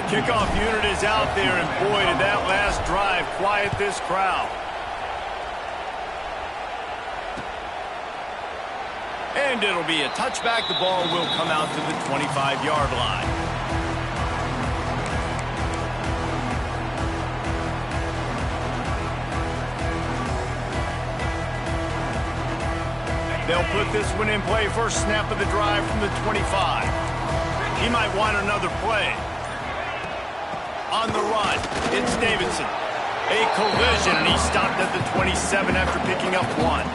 Kickoff unit is out there, and boy, did that last drive quiet this crowd. And it'll be a touchback. The ball will come out to the 25-yard line. They'll put this one in play. First snap of the drive from the 25. He might want another play. On the run, it's Davidson. A collision, and he stopped at the 27 after picking up one.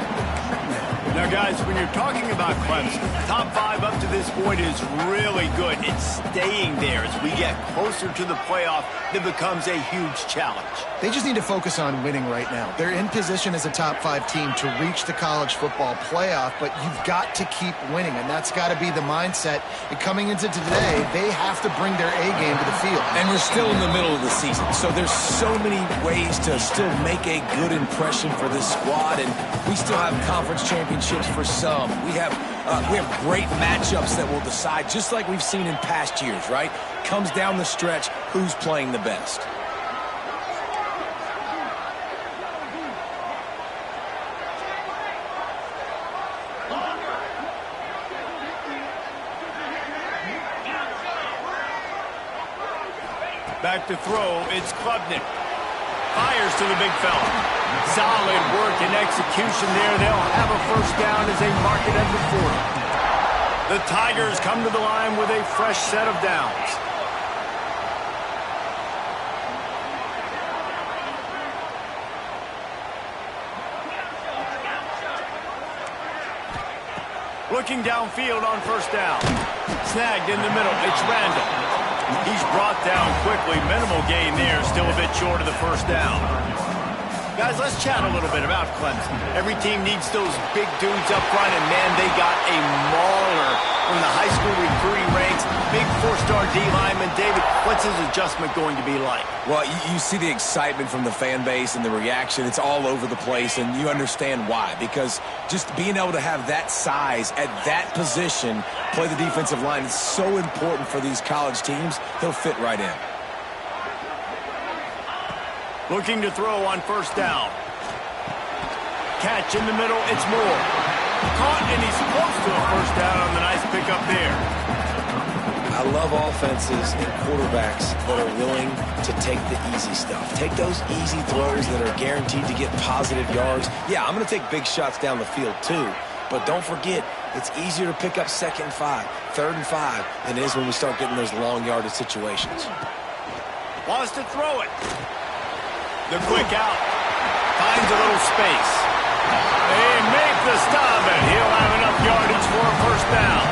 Now, guys, when you're talking about Clemson, top 5 up to this point is really good. It's staying there. As we get closer to the playoff, it becomes a huge challenge. They just need to focus on winning right now. They're in position as a top 5 team to reach the college football playoff, but you've got to keep winning, and that's got to be the mindset. And coming into today, they have to bring their A game to the field. And we're still in the middle of the season, so there's so many ways to still make a good impression for this squad, and we still have conference championships for some. We have great matchups that will decide, just like we've seen in past years, right? Comes down the stretch, who's playing the best. Back to throw, it's Klubnik. Fires to the big fella. Solid work and execution there. They'll have a first down as they mark it at the 40. The Tigers come to the line with a fresh set of downs. Looking downfield on first down. Snagged in the middle. It's Randall. He's brought down quickly. Minimal gain there. Still a bit short of the first down. Guys, let's chat a little bit about Clemson. Every team needs those big dudes up front, and man, they got a mauler from the high school recruiting ranks. Big 4-star D lineman. David, what's his adjustment going to be like? Well, you see the excitement from the fan base and the reaction. It's all over the place, and you understand why. Because just being able to have that size at that position, play the defensive line, is so important for these college teams. He'll fit right in. Looking to throw on first down. Catch in the middle, it's Moore. Caught, and he's close to a first down on the nice pickup there. I love offenses and quarterbacks that are willing to take the easy stuff. Take those easy throws that are guaranteed to get positive yards. Yeah, I'm going to take big shots down the field too. But don't forget, it's easier to pick up 2nd and 5, 3rd and 5 than it is when we start getting those long yardage situations. Wants to throw it. The quick out. Finds a little space. They make the stop, and he'll have enough yardage for a first down.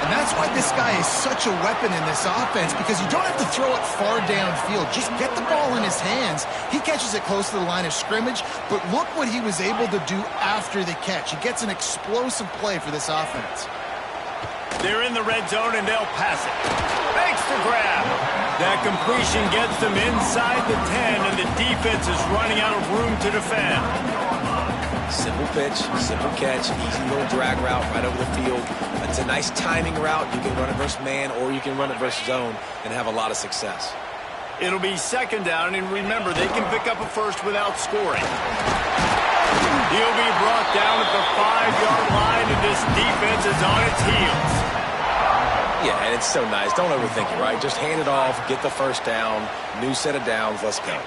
And that's why this guy is such a weapon in this offense, because you don't have to throw it far downfield. Just get the ball in his hands. He catches it close to the line of scrimmage, but look what he was able to do after the catch. He gets an explosive play for this offense. They're in the red zone, and they'll pass it. Makes the grab. That completion gets them inside the 10, and the defense is running out of room to defend. Simple pitch, simple catch, easy little drag route right over the field. It's a nice timing route. You can run it versus man, or you can run it versus zone and have a lot of success. It'll be second down, and remember, they can pick up a first without scoring. He'll be brought down at the 5-yard line, and this defense is on its heels. Yeah, and it's so nice. Don't overthink it, right? Just hand it off, get the first down, new set of downs, let's go.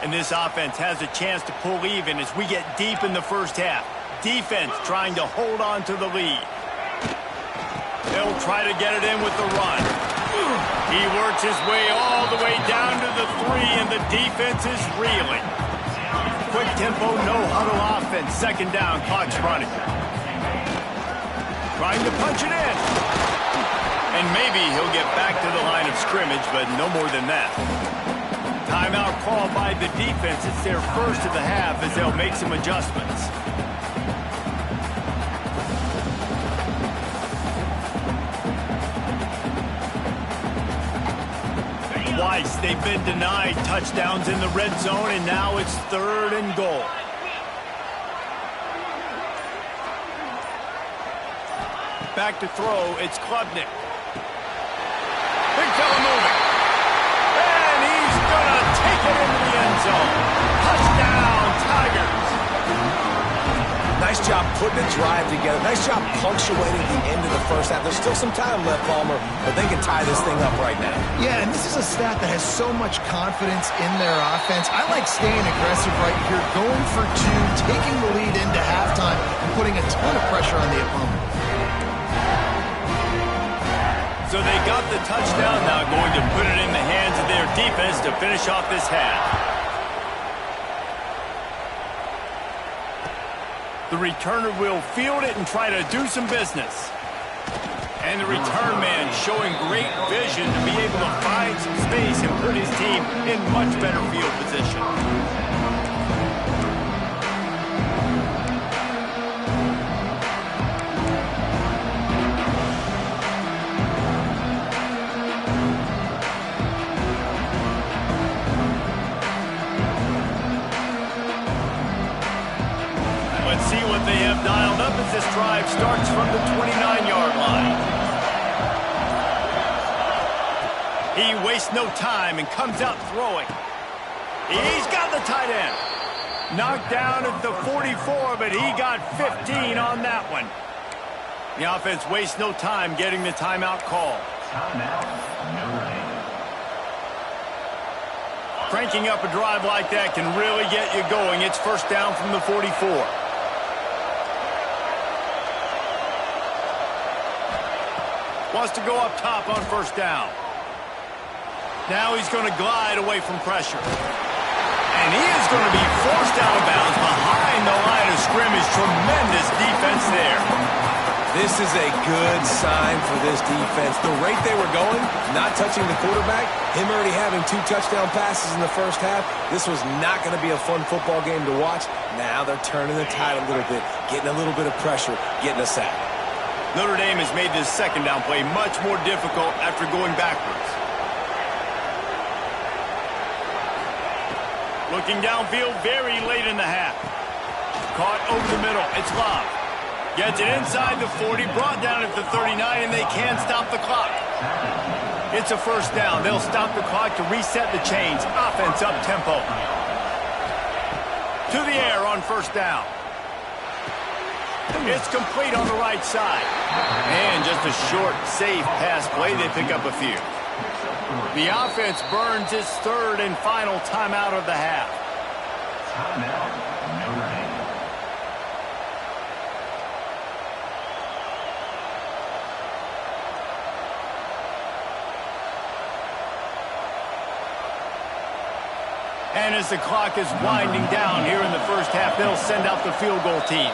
And this offense has a chance to pull even as we get deep in the first half. Defense trying to hold on to the lead. They'll try to get it in with the run. He works his way all the way down to the 3, and the defense is reeling. Quick tempo, no huddle offense. Second down, clock's running. Trying to punch it in. And maybe he'll get back to the line of scrimmage, but no more than that. Timeout called by the defense. It's their first of the half as they'll make some adjustments. Twice they've been denied touchdowns in the red zone, and now it's 3rd and goal. Back to throw, it's Klubnik. Big fella moving. Nice job putting a drive together. Nice job punctuating the end of the first half. There's still some time left, Palmer, but they can tie this thing up right now. Yeah, and this is a staff that has so much confidence in their offense. I like staying aggressive right here, going for two, taking the lead into halftime, and putting a ton of pressure on the opponent. So they got the touchdown, now going to put it in the hands of their defense to finish off this half. The returner will field it and try to do some business. And the return man showing great vision to be able to find some space and put his team in much better field position. Let's see what they have dialed up as this drive starts from the 29-yard line. He wastes no time and comes out throwing. He's got the tight end. Knocked down at the 44, but he got 15 on that one. The offense wastes no time getting the timeout call. Cranking up a drive like that can really get you going. It's first down from the 44. Wants to go up top on first down. Now he's going to glide away from pressure. And he is going to be forced out of bounds behind the line of scrimmage. Tremendous defense there. This is a good sign for this defense. The rate they were going, not touching the quarterback, him already having 2 touchdown passes in the first half, this was not going to be a fun football game to watch. Now they're turning the tide a little bit, getting a little bit of pressure, getting a sack. Notre Dame has made this second down play much more difficult after going backwards. Looking downfield very late in the half. Caught over the middle. It's Love. Gets it inside the 40, brought down at the 39, and they can't stop the clock. It's a first down. They'll stop the clock to reset the chains. Offense up tempo. To the air on first down. It's complete on the right side. And just a short, safe pass play. They pick up a few. The offense burns its third and final timeout of the half. Timeout, Notre Dame. And as the clock is winding down here in the first half, they'll send out the field goal team.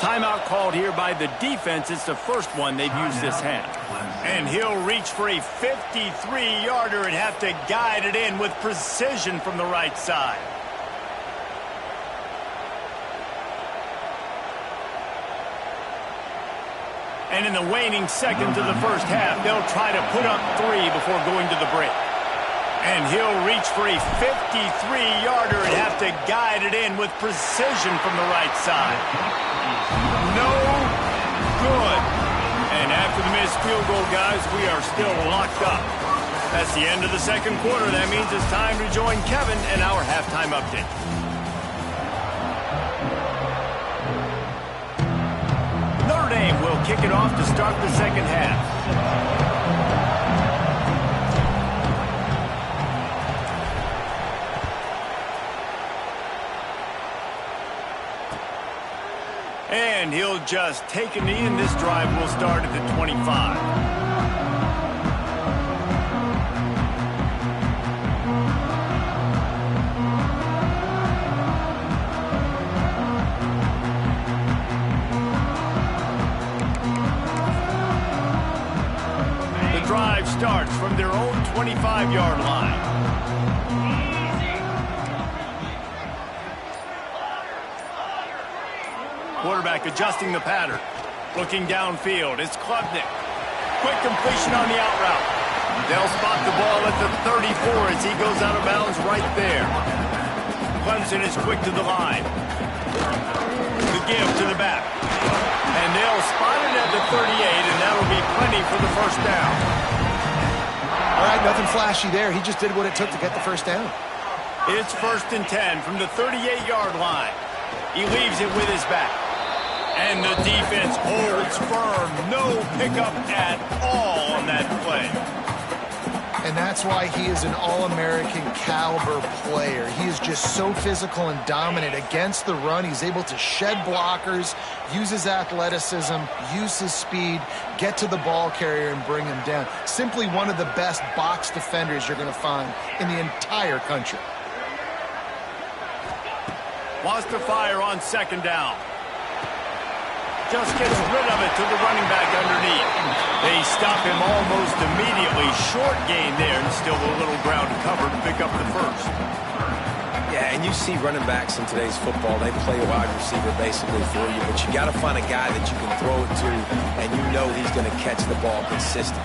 Timeout called here by the defense. It's the first one they've used this half. And he'll reach for a 53-yarder and have to guide it in with precision from the right side. And in the waning seconds of the first half, they'll try to put up 3 before going to the break. And he'll reach for a 53-yarder and have to guide it in with precision from the right side. No good. And after the missed field goal, guys, we are still locked up. That's the end of the second quarter. That means it's time to join Kevin in our halftime update. Notre Dame will kick it off to start the second half. And he'll just take a knee, and this drive will start at the 25. The drive starts from their own 25-yard line. Quarterback adjusting the pattern. Looking downfield. It's Klubnik. Quick completion on the out route. They'll spot the ball at the 34 as he goes out of bounds right there. Clemson is quick to the line. The give to the back. And they'll spot it at the 38, and that'll be plenty for the first down. All right, nothing flashy there. He just did what it took to get the first down. It's 1st and 10 from the 38-yard line. He leaves it with his back. And the defense holds firm. No pickup at all on that play. And that's why he is an All-American caliber player. He is just so physical and dominant against the run. He's able to shed blockers, use his athleticism, use his speed, get to the ball carrier and bring him down. Simply one of the best box defenders you're going to find in the entire country. Wants to fire on second down. Just gets rid of it to the running back underneath. They stop him almost immediately. Short gain there, and still a little ground to cover to pick up the first. Yeah, and you see running backs in today's football, they play a wide receiver basically for you, but you got to find a guy that you can throw it to, and you know he's going to catch the ball consistently.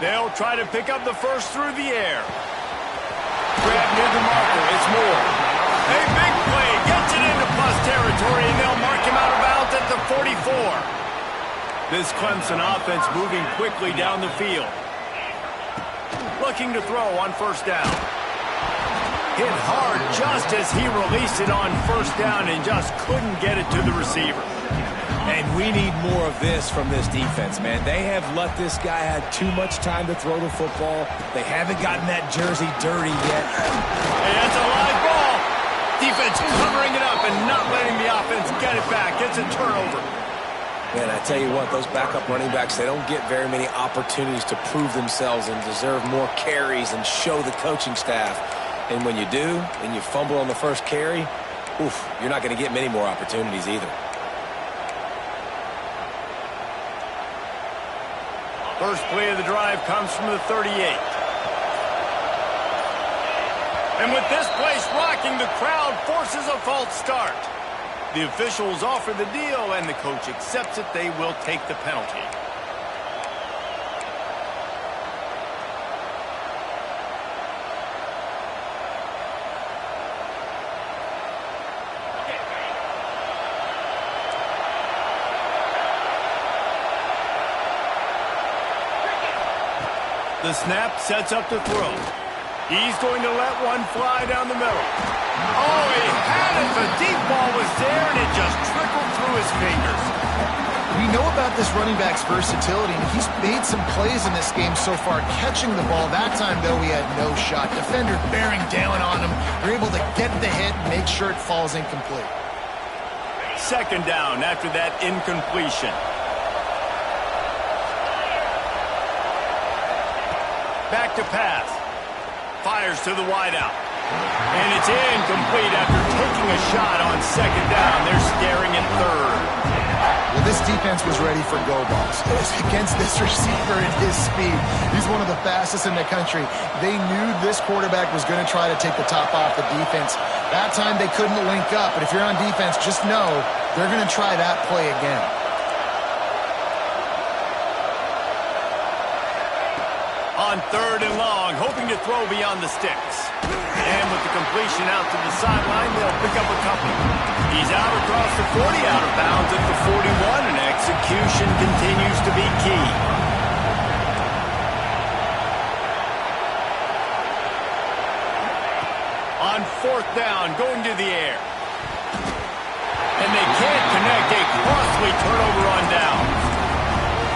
They'll try to pick up the first through the air. Grab near the marker. It's Moore. A big play. Gets it into plus territory, and they'll mark him out of bounds at the 44. This Clemson offense moving quickly down the field. Looking to throw on first down. Hit hard just as he released it on first down and just couldn't get it to the receiver. And we need more of this from this defense, man. They have let this guy have too much time to throw the football. They haven't gotten that jersey dirty yet. And that's a live ball. Defense covering it up and not letting the offense get it back. It's a turnover. Man, I tell you what, those backup running backs, they don't get very many opportunities to prove themselves and deserve more carries and show the coaching staff. And when you do, and you fumble on the first carry, oof, you're not going to get many more opportunities either. First play of the drive comes from the 38. And with this place rocking, the crowd forces a false start. The officials offer the deal, and the coach accepts it. They will take the penalty. The snap sets up the throw. He's going to let one fly down the middle. Oh, he had it. The deep ball was there, and it just trickled through his fingers. We know about this running back's versatility, and he's made some plays in this game so far, catching the ball. That time, though, he had no shot. Defender bearing down on him. They're able to get the hit and make sure it falls incomplete. Second down after that incompletion. Back to pass. Fires to the wideout. And it's incomplete after taking a shot on second down. They're staring at third. Well, this defense was ready for go balls. It was against this receiver and his speed. He's one of the fastest in the country. They knew this quarterback was going to try to take the top off the defense. That time they couldn't link up. But if you're on defense, just know they're going to try that play again. On third and long, hoping to throw beyond the sticks. And with the completion out to the sideline, they'll pick up a couple. He's out across the 40, out of bounds at the 41, and execution continues to be key. On fourth down, going to the air. And they can't connect. A costly turnover on down.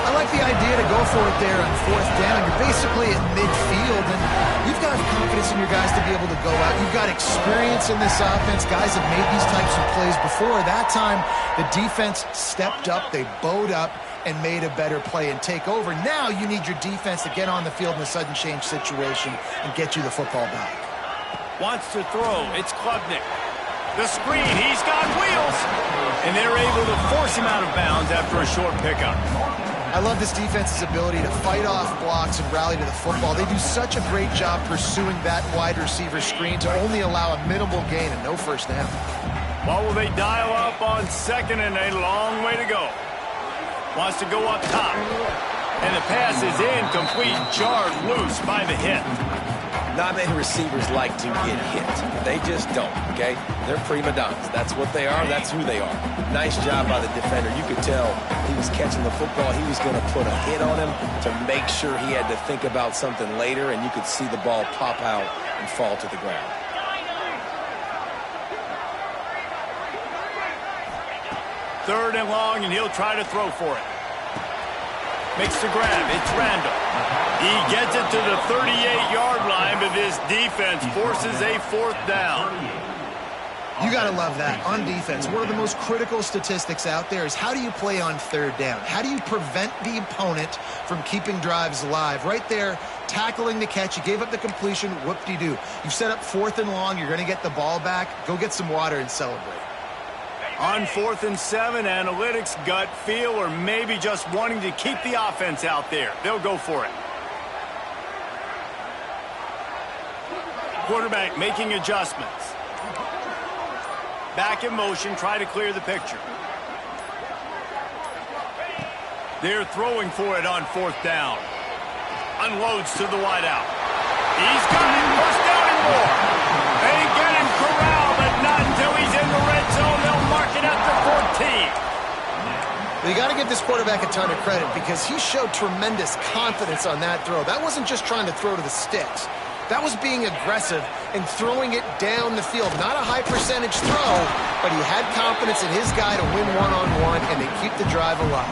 I like the idea to go for it there on fourth down. You're basically at midfield, and you've got confidence in your guys to be able to go out. You've got experience in this offense. Guys have made these types of plays before. That time, the defense stepped up, they bowed up, and made a better play and take over. Now you need your defense to get on the field in a sudden change situation and get you the football back. Wants to throw. It's Klubnik. The screen. He's got wheels. And they're able to force him out of bounds after a short pickup. I love this defense's ability to fight off blocks and rally to the football. They do such a great job pursuing that wide receiver screen to only allow a minimal gain and no first down. What will they dial up on second, and a long way to go? Wants to go up top. And the pass is incomplete, jarred loose by the hit. Not many receivers like to get hit. They just don't, okay? They're prima donnas. That's what they are. That's who they are. Nice job by the defender. You could tell he was catching the football. He was going to put a hit on him to make sure he had to think about something later, and you could see the ball pop out and fall to the ground. Third and long, and he'll try to throw for it. Makes the grab. It's Randall. He gets it to the 38-yard line, but his defense forces a fourth down. You got to love that. On defense, one of the most critical statistics out there is how do you play on third down? How do you prevent the opponent from keeping drives alive? Right there, tackling the catch. You gave up the completion. Whoop-de-doo. You've set up fourth and long. You're going to get the ball back. Go get some water and celebrate. On 4th and 7, analytics, gut feel, or maybe just wanting to keep the offense out there. They'll go for it. Quarterback making adjustments. Back in motion, try to clear the picture. They're throwing for it on 4th down. Unloads to the wideout. He's got it. First down and more. They get him corralled, but not until he's in the red zone. They'll mark it at the 14. Well, you got to give this quarterback a ton of credit because he showed tremendous confidence on that throw. That wasn't just trying to throw to the sticks. That was being aggressive and throwing it down the field. Not a high percentage throw, but he had confidence in his guy to win one-on-one, and they keep the drive alive.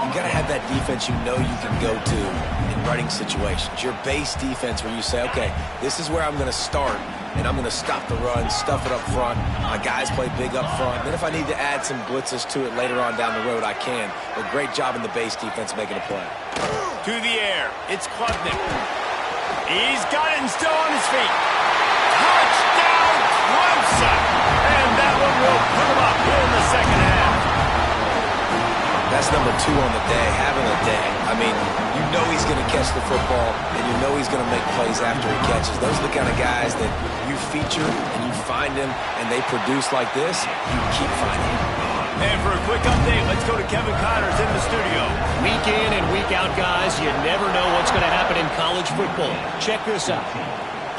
You got to have that defense you know you can go to in running situations. Your base defense where you say, okay, this is where I'm going to start, and I'm going to stop the run, stuff it up front. My guys play big up front. Then if I need to add some blitzes to it later on down the road, I can. But great job in the base defense making a play. To the air. It's Klubnik. He's got it and still on his feet. Touchdown, Clemson! And that one will put him up here in the second half. That's number 2 on the day, having a day. I mean, you know he's going to catch the football, and you know he's going to make plays after he catches. Those are the kind of guys that you feature, and you find them, and they produce like this, you keep finding them. And for a quick update, let's go to Kevin Connors in the studio. Week in and week out, guys, you never know what's going to happen in college football. Check this out.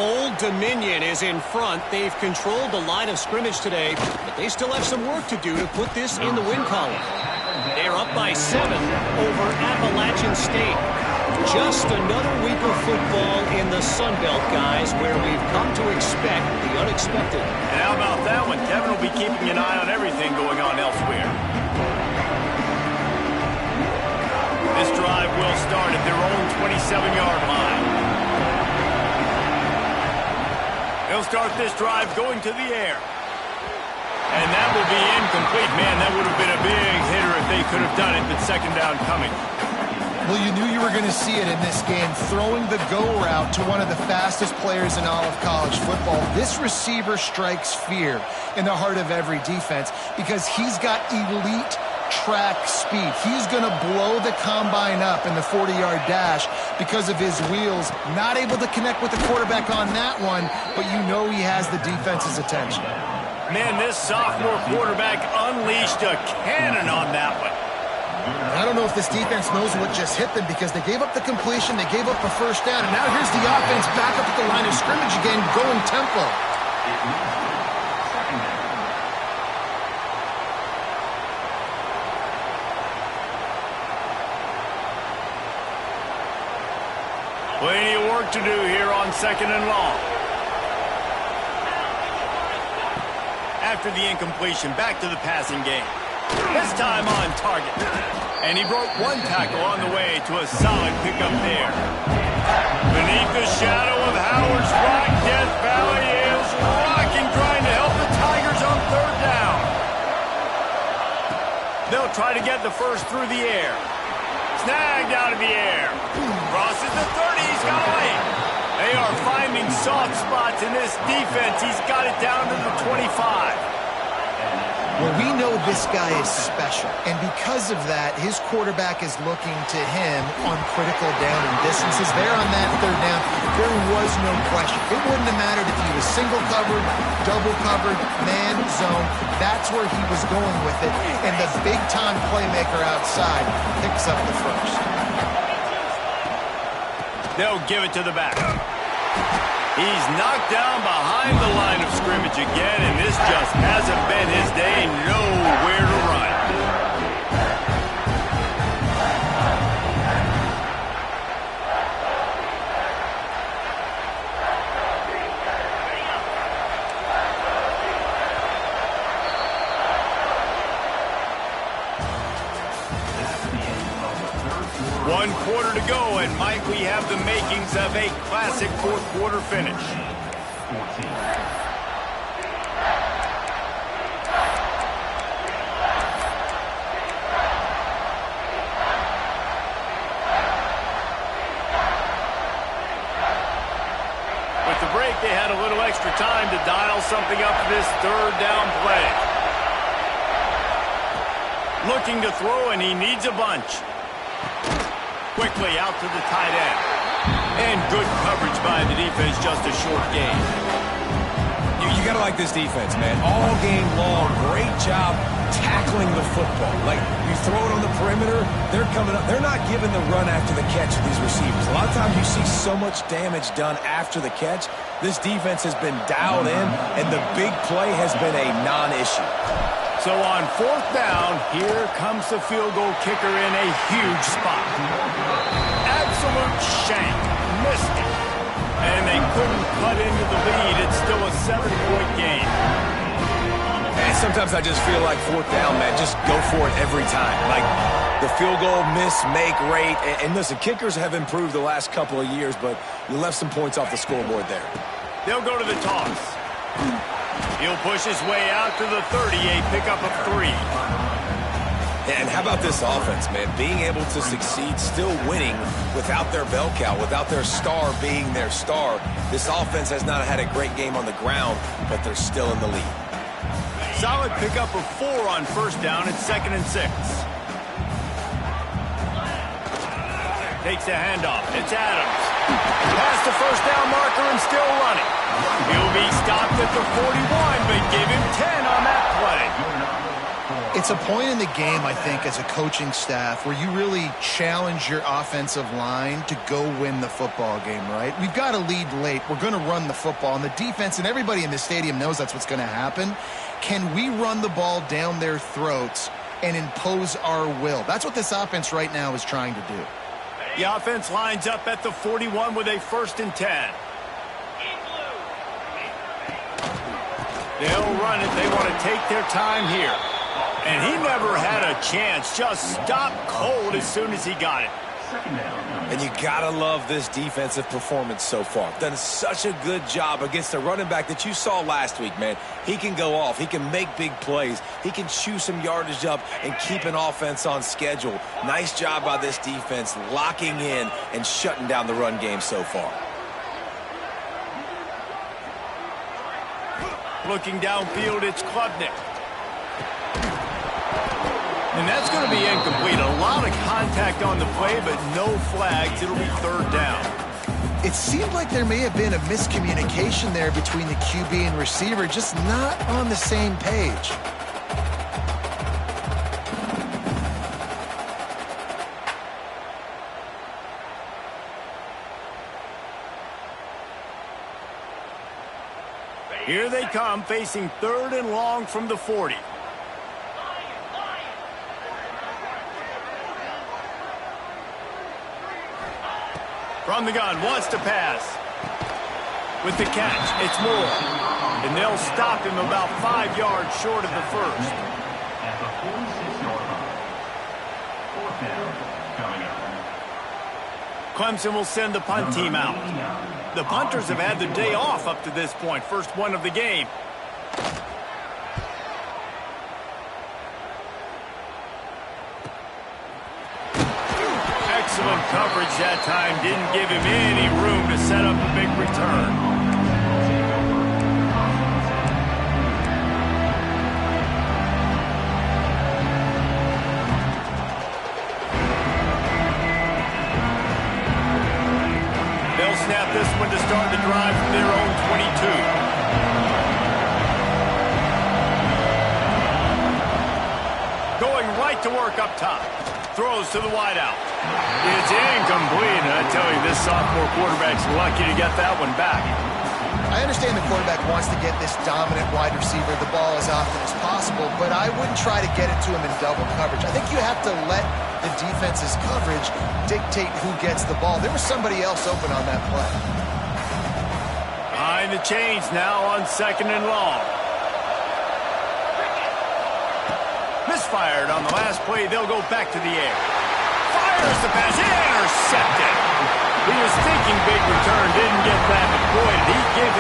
Old Dominion is in front. They've controlled the line of scrimmage today, but they still have some work to do to put this in the win column. They're up by 7 over Appalachian State. Just another week of football in the Sun Belt, guys, where we've come to expect the unexpected. And how about that one? Kevin will be keeping an eye on everything going on elsewhere. This drive will start at their own 27-yard line. They'll start this drive going to the air. And that will be incomplete. Man, that would have been a big hitter if they could have done it, but second down coming. Well, you knew you were going to see it in this game, throwing the go route to one of the fastest players in all of college football. This receiver strikes fear in the heart of every defense because he's got elite track speed. He's going to blow the combine up in the 40-yard dash because of his wheels. Not able to connect with the quarterback on that one, but you know he has the defense's attention. Man, this sophomore quarterback unleashed a cannon on that one. I don't know if this defense knows what just hit them because they gave up the completion, they gave up a first down, and now here's the offense back up at the line of scrimmage again, going tempo. Plenty of work to do here on second and long. After the incompletion, back to the passing game. This time on target. And he broke one tackle on the way to a solid pickup there. Beneath the shadow of Howard's Rock, Death Valley is rocking, trying to help the Tigers on third down. They'll try to get the first through the air. Snagged out of the air. Crosses the 30, he's got away. They are finding soft spots in this defense. He's got it down to the 25. Well, we know this guy is special, and because of that, his quarterback is looking to him on critical down and distances. There on that third down, there was no question. It wouldn't have mattered if he was single covered, double covered, man, zone. That's where he was going with it, and the big-time playmaker outside picks up the first. They'll give it to the back. He's knocked down behind the line of scrimmage again, and this just hasn't been his day. Nowhere to run. One quarter to go, and might we have the makings of a classic fourth quarter finish. With the break, they had a little extra time to dial something up for this third down play. Looking to throw, and he needs a bunch. Quickly out to the tight end. And good coverage by the defense, just a short gain. You got to like this defense, man. All game long, great job tackling the football. Like, you throw it on the perimeter, they're coming up. They're not giving the run after the catch to these receivers. A lot of times you see so much damage done after the catch. This defense has been dialed in, and the big play has been a non-issue. So on fourth down, here comes the field goal kicker in a huge spot. Absolute shank. Missed it. And they couldn't cut into the lead. It's still a 7-point game. And sometimes I just feel like fourth down, man, just go for it every time. Like the field goal miss-make rate. And listen, kickers have improved the last couple of years, but you left some points off the scoreboard there. They'll go to the toss. He'll push his way out to the 30, a pickup of 3. And how about this offense, man? Being able to succeed, still winning without their bell cow, without their star being their star. This offense has not had a great game on the ground, but they're still in the lead. Solid pickup of 4 on first down. It's 2nd and 6. Takes the handoff. It's Adams. Past the first down marker and still running. He'll be stopped at the 41, but give him 10 on that play. It's a point in the game, I think, as a coaching staff where you really challenge your offensive line to go win the football game, right? We've got to lead late. We're going to run the football. And the defense and everybody in the stadium knows that's what's going to happen. Can we run the ball down their throats and impose our will? That's what this offense right now is trying to do. The offense lines up at the 41 with a 1st and 10. They'll run it. They want to take their time here. And he never had a chance. Just stopped cold as soon as he got it. And you gotta love this defensive performance so far. Done such a good job against a running back that you saw last week, man. He can go off. He can make big plays. He can chew some yardage up and keep an offense on schedule. Nice job by this defense locking in and shutting down the run game so far. Looking downfield, it's Klubnik. And that's going to be incomplete. A lot of contact on the play, but no flags. It'll be 3rd down. It seemed like there may have been a miscommunication there between the QB and receiver, just not on the same page. Here they come, facing 3rd and long from the 40. From the gun, wants to pass. With the catch, it's Moore. And they'll stop him about 5 yards short of the 1st. At the 46-yard line. 4th down, coming up. Clemson will send the punt team out. The punters have had the day off up to this point. First one of the game. Excellent coverage that time. Didn't give him any room to set up a big return. They'll snap this one to start the drive from their own 22. Going right to work up top. Throws to the wideout. It's incomplete. I tell you, this sophomore quarterback's lucky to get that one back. I understand the quarterback wants to get this dominant wide receiver the ball as often as possible, but I wouldn't try to get it to him in double coverage. I think you have to let the defense's coverage dictate who gets the ball. There was somebody else open on that play. Behind the chains now on 2nd and long. Misfired on the last play. They'll go back to the air. Fires the pass. Intercepted. He was thinking big return. Didn't get that. But boy, did he give